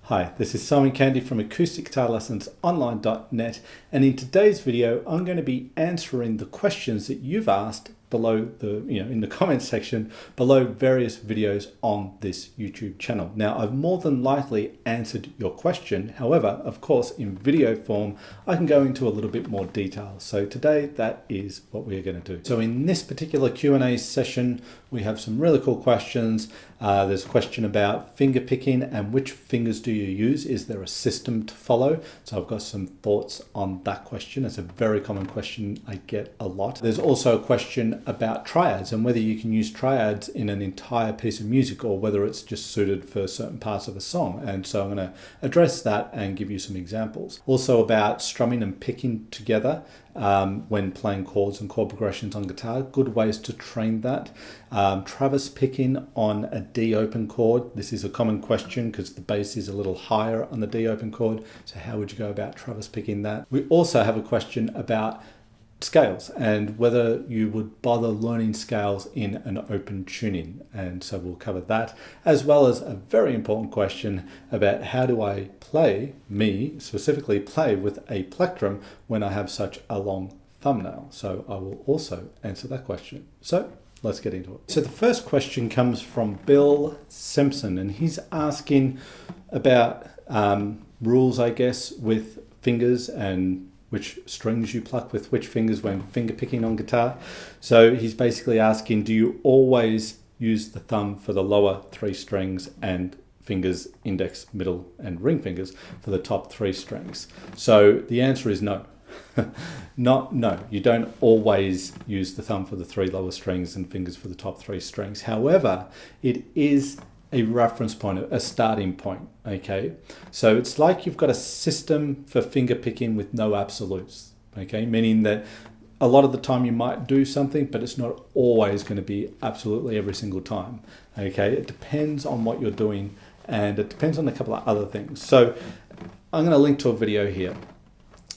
Hi, this is Simon Candy from Acoustic Guitar Lessons Online.net, and in today's video I'm going to be answering the questions that you've asked below in the comments section below various videos on this YouTube channel. Now, I've more than likely answered your question. However, of course, in video form, I can go into a little bit more detail. So today, that is what we're going to do. So in this particular Q&A session, we have some really cool questions. There's a question about finger picking and which fingers do you use? Is there a system to follow? So I've got some thoughts on that question. It's a very common question I get a lot. There's also a question about triads and whether you can use triads in an entire piece of music or whether it's just suited for certain parts of a song. And so I'm going to address that and give you some examples. Also about strumming and picking together when playing chords and chord progressions on guitar, good ways to train that. Travis picking on a D open chord. This is a common question because the bass is a little higher on the D open chord. So how would you go about Travis picking that? We also have a question about scales and whether you would bother learning scales in an open tuning, and so we'll cover that, as well as a very important question about how do I play, specifically play with a plectrum when I have such a long thumbnail. So I will also answer that question. So let's get into it. So the first question comes from Bill Simpson, and he's asking about rules, I guess, with fingers and which strings you pluck with which fingers when finger picking on guitar. So he's basically asking, do you always use the thumb for the lower three strings and fingers, index, middle, and ring fingers for the top three strings? So the answer is no. No, you don't always use the thumb for the three lower strings and fingers for the top three strings. However, it is a reference point, a starting point, okay? So it's like you've got a system for finger picking with no absolutes, okay? Meaning that a lot of the time you might do something, but it's not always going to be absolutely every single time, okay? It depends on what you're doing, and it depends on a couple of other things. So I'm going to link to a video here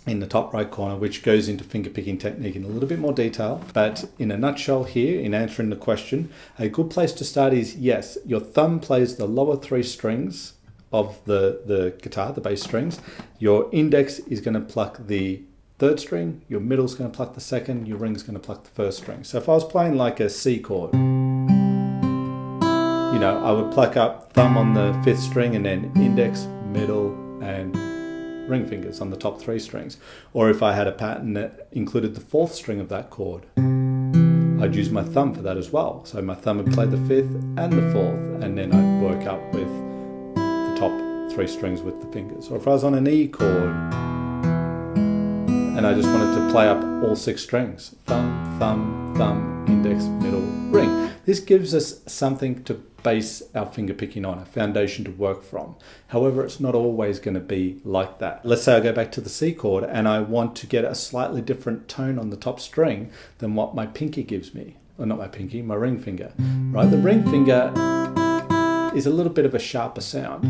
in the top right corner, which goes into finger picking technique in a little bit more detail. But in a nutshell here, in answering the question, a good place to start is, yes, your thumb plays the lower three strings of the guitar, the bass strings. Your index is going to pluck the third string, your middle is going to pluck the second, your ring is going to pluck the first string. So if I was playing like a C chord, I would pluck up thumb on the fifth string and then index, middle, and ring fingers on the top three strings. Or if I had a pattern that included the fourth string of that chord, I'd use my thumb for that as well. So my thumb would play the fifth and the fourth, and then I'd work up with the top three strings with the fingers. Or if I was on an E chord and I just wanted to play up all six strings, thumb, thumb, thumb, index, middle, ring. This gives us something to base our finger picking on, a foundation to work from. However, it's not always going to be like that. Let's say I go back to the C chord and I want to get a slightly different tone on the top string than what my pinky gives me. Or not my pinky, my ring finger. Right? The ring finger is a little bit of a sharper sound,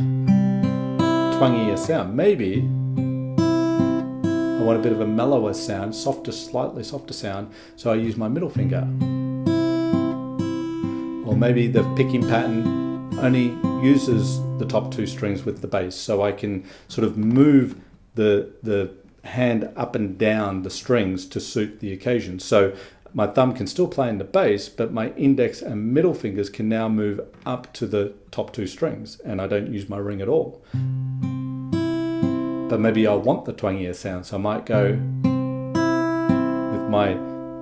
twangier sound. Maybe I want a bit of a mellower sound, slightly softer sound, so I use my middle finger. Or maybe the picking pattern only uses the top two strings with the bass, so I can sort of move the hand up and down the strings to suit the occasion. So my thumb can still play in the bass, but my index and middle fingers can now move up to the top two strings, and I don't use my ring at all. But maybe I want the twangier sound, so I might go with my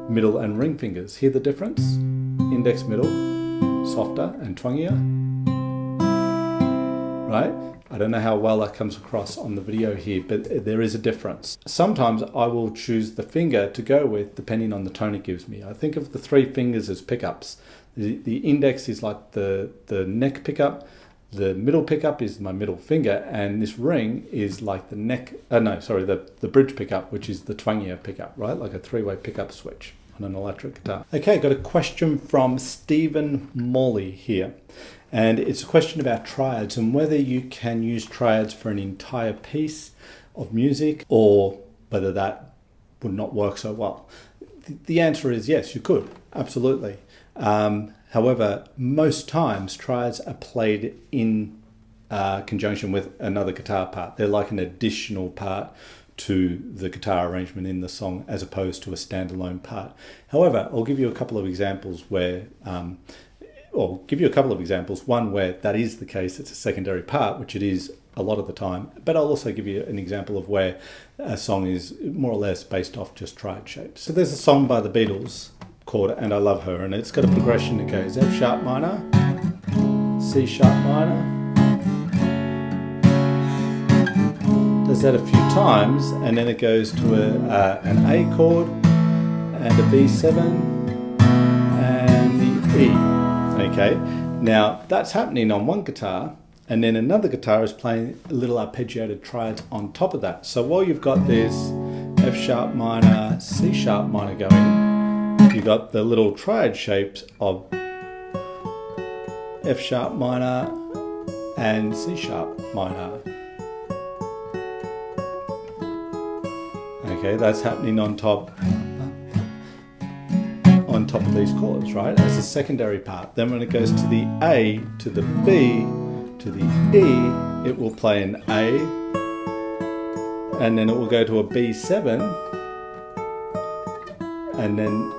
middle and ring fingers. Hear the difference? Index, middle, softer and twangier, right? I don't know how well that comes across on the video here, but there is a difference. Sometimes I will choose the finger to go with depending on the tone it gives me. I think of the three fingers as pickups. The index is like the neck pickup, the middle pickup is my middle finger, and this ring is like the bridge pickup, which is the twangier pickup, right? Like a three-way pickup switch on an electric guitar. Okay, got a question from Stephen Morley here, and it's a question about triads and whether you can use triads for an entire piece of music or whether that would not work so well. The answer is yes, you could, absolutely. However, most times triads are played in conjunction with another guitar part. They're like an additional part to the guitar arrangement in the song as opposed to a standalone part. However, I'll give you a couple of examples where, one where that is the case, it's a secondary part, which it is a lot of the time, but I'll also give you an example of where a song is more or less based off just triad shapes. So there's a song by the Beatles called And I Love Her, and it's got a progression that goes F sharp minor, C sharp minor, does that a few times, and then it goes to an A chord and a B7 and the E. Okay, now that's happening on one guitar, and then another guitar is playing little arpeggiated triads on top of that. So while you've got this F sharp minor, C sharp minor going, you've got the little triad shapes of F sharp minor and C sharp minor. Okay, that's happening on top of these chords, right? As a secondary part. Then when it goes to the A, to the B, to the E, it will play an A, and then it will go to a B7, and then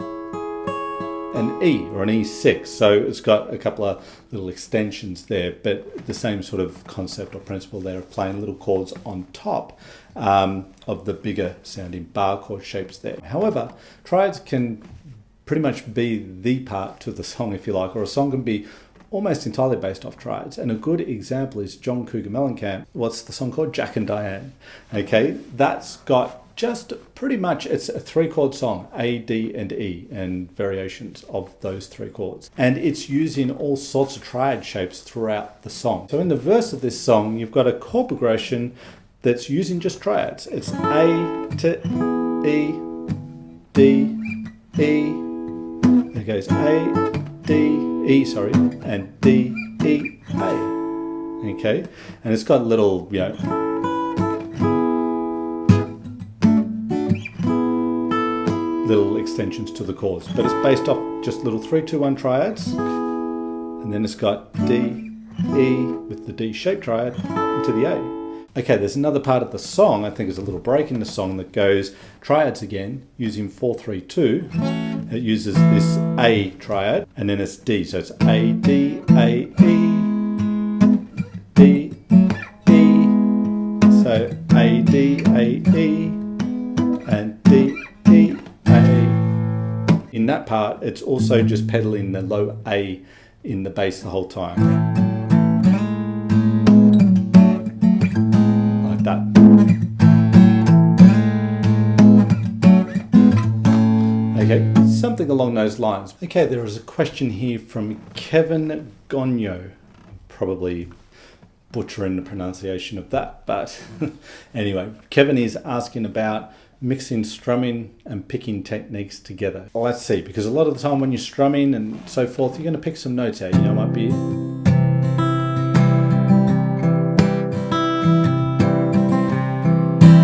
an E or an E6. So it's got a couple of little extensions there, but the same sort of concept or principle there of playing little chords on top of the bigger sounding bar chord shapes there. However, triads can pretty much be the part to the song, if you like, or a song can be almost entirely based off triads. And a good example is John Cougar Mellencamp. What's the song called? Jack and Diane. Okay, that's got just pretty much, it's a 3-chord song, A, D, and E, and variations of those 3 chords. And it's using all sorts of triad shapes throughout the song. So in the verse of this song, you've got a chord progression that's using just triads. It's A to E, D, E. It goes A, D, E, sorry, and D, E, A. Okay, and it's got little, little extensions to the chords, but it's based off just little 3-2-1 triads, and then it's got D, E with the D shaped triad into the A. Okay, there's another part of the song, I think there's a little break in the song that goes triads again, using 4-3-2. It uses this A triad, and then it's D, so it's A, D, A, E, D, E, so A, D, A, E, and D, E, A. In that part, it's also just pedaling the low A in the bass the whole time. That. Okay, something along those lines. Okay, there is a question here from Kevin Gonyo. I'm probably butchering the pronunciation of that, but anyway, Kevin is asking about mixing strumming and picking techniques together. Well, let's see, because a lot of the time when you're strumming and so forth, you're going to pick some notes out. It might be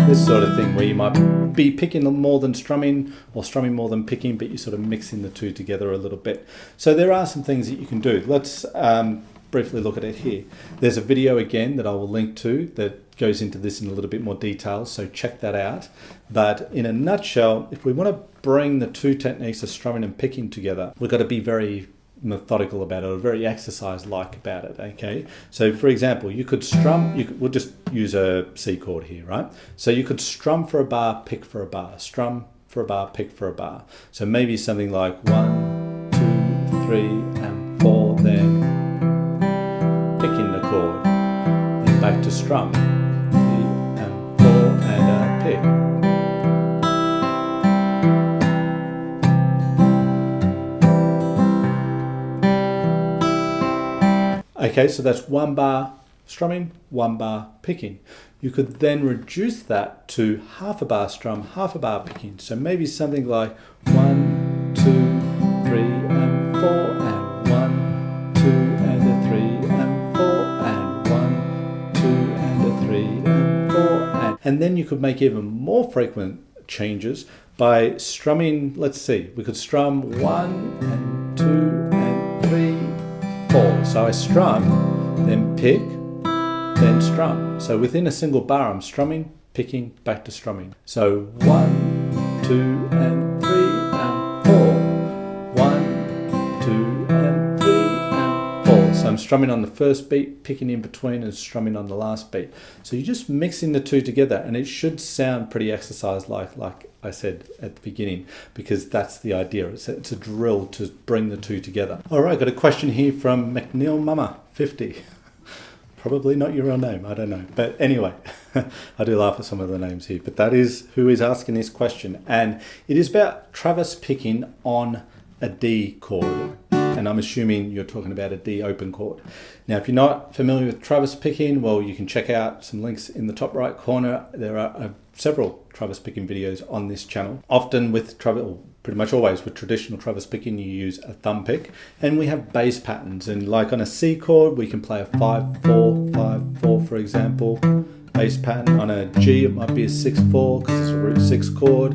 this sort of thing where you might be picking more than strumming or strumming more than picking, but you're sort of mixing the two together a little bit. So there are some things that you can do. Let's briefly look at it here. There's a video again that I will link to that goes into this in a little bit more detail, so check that out. But in a nutshell, if we want to bring the two techniques of strumming and picking together, we've got to be very methodical about it, or very exercise-like about it, okay? So for example, you could strum, we'll just use a C chord here, right? So you could strum for a bar, pick for a bar, strum for a bar, pick for a bar. So maybe something like 1, 2, 3, and 4, then picking the chord, then back to strum, 3 and 4, and a pick. Okay, so that's 1 bar strumming, 1 bar picking. You could then reduce that to half a bar strum, half a bar picking. So maybe something like 1, 2, 3, and 4, and 1, 2, and a 3, and 4, and 1, 2, and a 3, and 4, and then you could make even more frequent changes by strumming. Let's see, we could strum 1, and 2, and 3, 4. So I strum, then pick, then strum. So within a single bar, I'm strumming, picking, back to strumming. So 1, 2, and 3, and 4. 1, 2, and 3, and 4. So I'm strumming on the first beat, picking in between, and strumming on the last beat. So you're just mixing the two together, and it should sound pretty exercise-like I said at the beginning, because that's the idea. It's a drill to bring the two together. All right, got a question here from McNeil Mama 50. Probably not your real name, I don't know. But anyway, I do laugh at some of the names here. But that is who is asking this question. And it is about Travis picking on a D chord. And I'm assuming you're talking about a D open chord. Now, if you're not familiar with Travis picking, well, you can check out some links in the top right corner. There are several Travis picking videos on this channel. Often with pretty much always with traditional Travis picking, you use a thumb pick, and we have bass patterns. And like on a C chord, we can play a 5-4, 5-4, for example, bass pattern. On a G, it might be a 6-4 because it's a root 6 chord.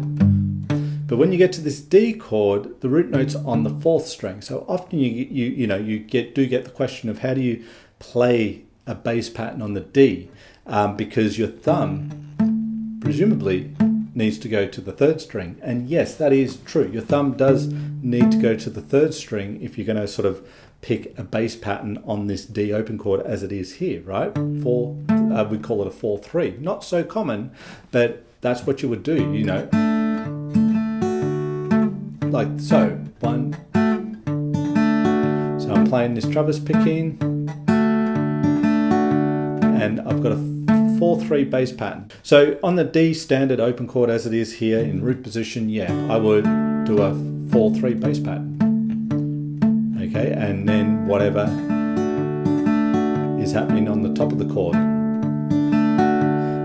But when you get to this D chord, the root note's on the 4th string. So often you get the question of how do you play a bass pattern on the D, because your thumb presumably needs to go to the 3rd string. And yes, that is true. Your thumb does need to go to the 3rd string if you're going to sort of pick a bass pattern on this D open chord as it is here, right? We call it a 4-3. Not so common, but that's what you would do, like so. 1. So I'm playing this Travis picking, and I've got a 4-3 bass pattern. So on the D standard open chord as it is here in root position, yeah, I would do a 4-3 bass pattern. Okay, and then whatever is happening on the top of the chord.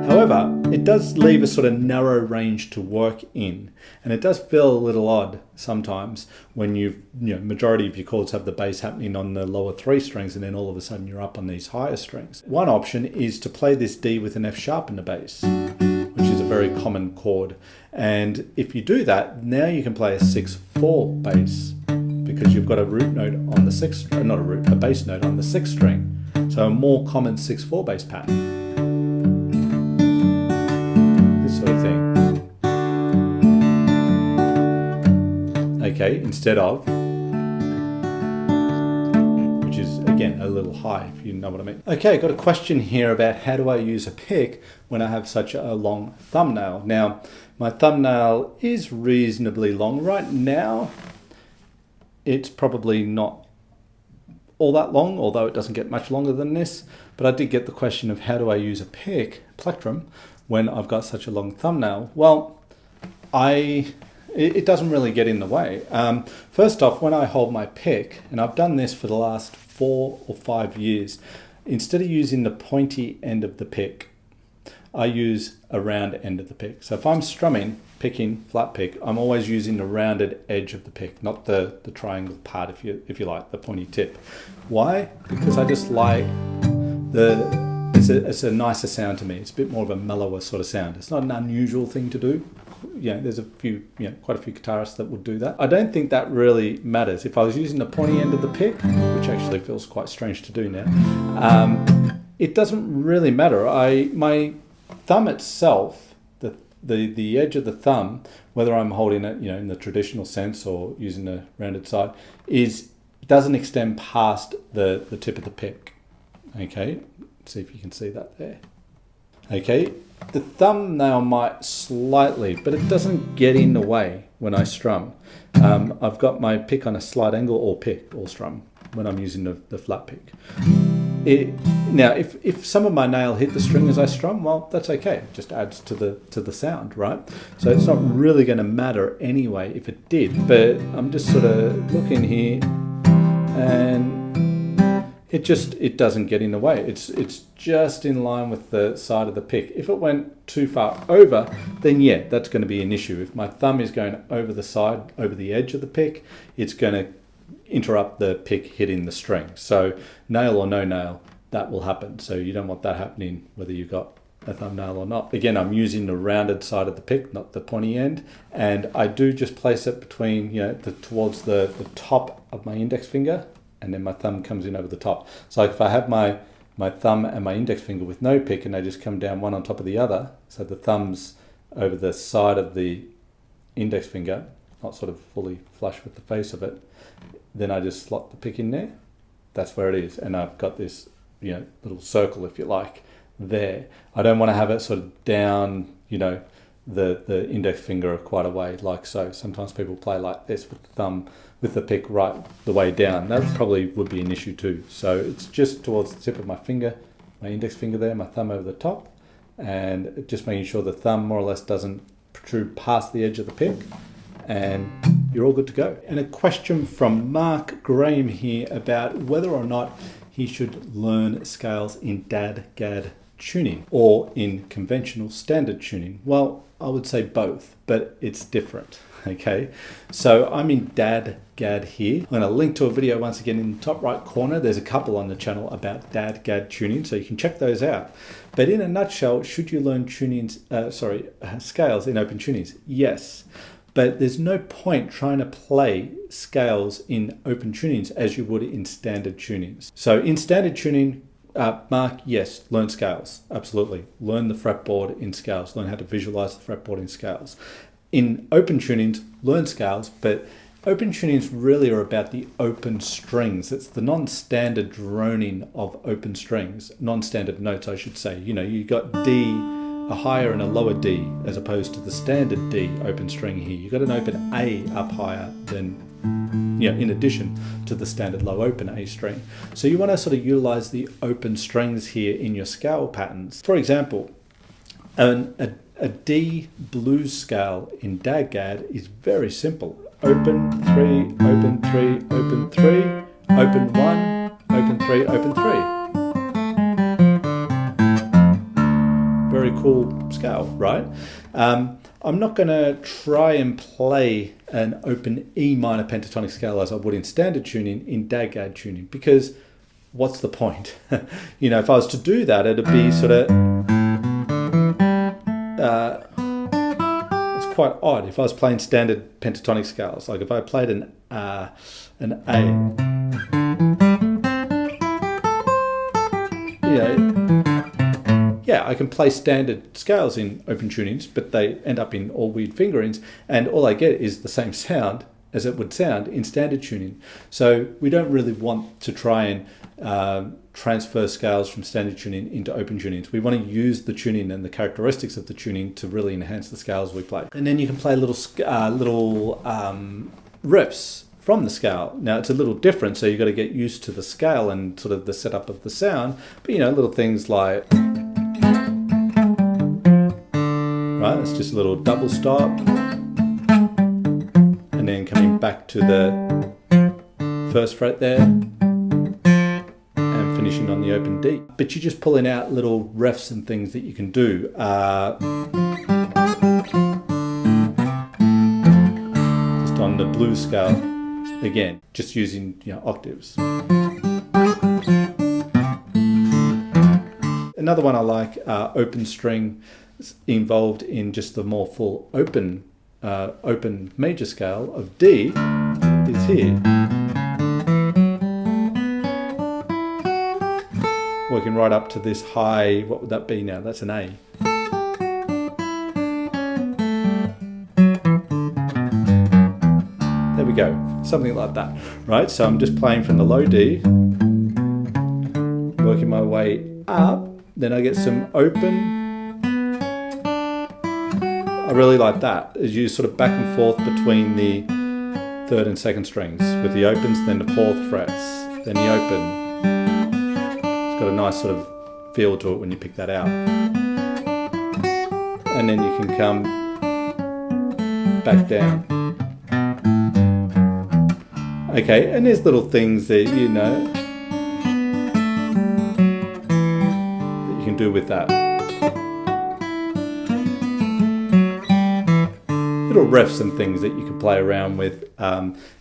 However, it does leave a sort of narrow range to work in, and it does feel a little odd sometimes when majority of your chords have the bass happening on the lower 3 strings, and then all of a sudden you're up on these higher strings. One option is to play this D with an F sharp in the bass, which is a very common chord. And if you do that, now you can play a 6-4 bass because you've got a root note on the 6th, a bass note on the 6th string. So a more common 6-4 bass pattern. Sort of thing. Okay, instead of, which is again a little high, if you know what I mean. Okay, got a question here about how do I use a pick when I have such a long thumbnail. Now, my thumbnail is reasonably long. Right now, it's probably not all that long, although it doesn't get much longer than this. But I did get the question of how do I use a pick, plectrum, when I've got such a long thumbnail. Well, it doesn't really get in the way. First off, when I hold my pick, and I've done this for the last 4 or 5 years, instead of using the pointy end of the pick, I use a round end of the pick. So if I'm strumming, picking, flat pick, I'm always using the rounded edge of the pick, not the triangle part, if you like, the pointy tip. Why? Because I just like it's a nicer sound to me. It's a bit more of a mellower sort of sound. It's not an unusual thing to do. There's quite a few guitarists that would do that. I don't think that really matters. If I was using the pointy end of the pick, which actually feels quite strange to do now, it doesn't really matter. My thumb itself, the edge of the thumb, whether I'm holding it, in the traditional sense or using the rounded side, doesn't extend past the tip of the pick. Okay. See if you can see that there. Okay, the thumbnail might slightly, but it doesn't get in the way when I strum. I've got my pick on a slight angle, or strum, when I'm using the flat pick. Now, if some of my nail hit the string as I strum, well, that's okay. It just adds to the sound, right? So it's not really going to matter anyway if it did. But I'm just sort of looking here, and it doesn't get in the way. It's just in line with the side of the pick. If it went too far over, then yeah, that's going to be an issue. If my thumb is going over the side, over the edge of the pick, it's going to interrupt the pick hitting the string. So nail or no nail, that will happen. So you don't want that happening whether you've got a thumbnail or not. Again, I'm using the rounded side of the pick, not the pointy end, and I do just place it between, towards the top of my index finger, and then my thumb comes in over the top. So if I have my my thumb and my index finger with no pick, and they just come down one on top of the other. So the thumb's over the side of the index finger, not sort of fully flush with the face of it. Then I just slot the pick in there. That's where it is. And I've got this, little circle, if you like, there. I don't want to have it sort of down, the index finger quite a way, like so. Sometimes people play like this with the thumb, with the pick right the way down. That probably would be an issue too. So it's just towards the tip of my finger, my index finger there, my thumb over the top, and just making sure the thumb more or less doesn't protrude past the edge of the pick, and you're all good to go. And a question from Mark Graham here about whether or not he should learn scales in dad-gad tuning or in conventional standard tuning. Well, I would say both, but it's different. Okay, so I'm in dad-gad here. I'm going to link to a video once again in the top right corner. There's a couple on the channel about dad-gad tuning, so you can check those out. But in a nutshell, should you learn scales in open tunings? Yes, but there's no point trying to play scales in open tunings as you would in standard tunings. So in standard tuning, Mark, yes, learn scales, absolutely. Learn the fretboard in scales, learn how to visualize the fretboard in scales. In open tunings, learn scales, but open tunings really are about the open strings. It's the non-standard droning of open strings, non-standard notes, I should say. You got D, a higher and a lower D, as opposed to the standard D open string here. You've got an open A up higher than, in addition to the standard low open A string. So you want to sort of utilize the open strings here in your scale patterns. For example, a D blues scale in dad-gad is very simple. Open 3, open 3, open 3, open 1, open 3, open 3. Very cool scale, right? I'm not going to try and play an open E minor pentatonic scale as I would in standard tuning in dad-gad tuning, because what's the point? If I was to do that, it'd be sort of it's quite odd if I was playing standard pentatonic scales. Like if I played an A, I can play standard scales in open tunings, but they end up in all weird fingerings, and all I get is the same sound as it would sound in standard tuning. So we don't really want to try and transfer scales from standard tuning into open tunings. We want to use the tuning and the characteristics of the tuning to really enhance the scales we play. And then you can play little riffs from the scale. Now it's a little different, so you've got to get used to the scale and sort of the setup of the sound, but little things like, right, it's just a little double stop, and then coming back to the first fret there, and finishing on the open D. But you're just pulling out little refs and things that you can do. Just on the blues scale, again, just using octaves. Another one I like, open string, involved in just the more full open major scale of D is here. Working right up to this high, what would that be now? That's an A. There we go, something like that, right? So I'm just playing from the low D, working my way up, then I get some open. I really like that, as you sort of back and forth between the third and second strings, with the opens, then the fourth frets, then the open. It's got a nice sort of feel to it when you pick that out. And then you can come back down. Okay, and there's little things that that you can do with that. Little refs and things that you can play around with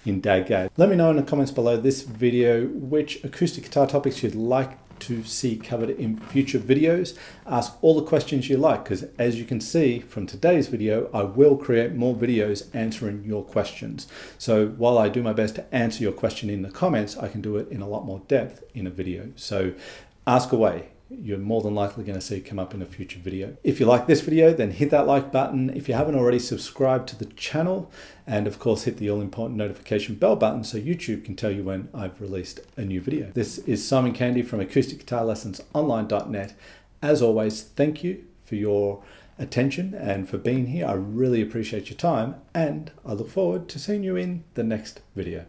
in dad-gad. Let me know in the comments below this video which acoustic guitar topics you'd like to see covered in future videos. Ask all the questions you like, because as you can see from today's video, I will create more videos answering your questions. So while I do my best to answer your question in the comments, I can do it in a lot more depth in a video. So ask away. You're more than likely going to see it come up in a future video. If you like this video, then hit that like button. If you haven't already, subscribe to the channel, and of course hit the all important notification bell button so YouTube can tell you when I've released a new video. This is Simon Candy from Acoustic Guitar Lessons Online.net. As always, thank you for your attention and for being here. I really appreciate your time, and I look forward to seeing you in the next video.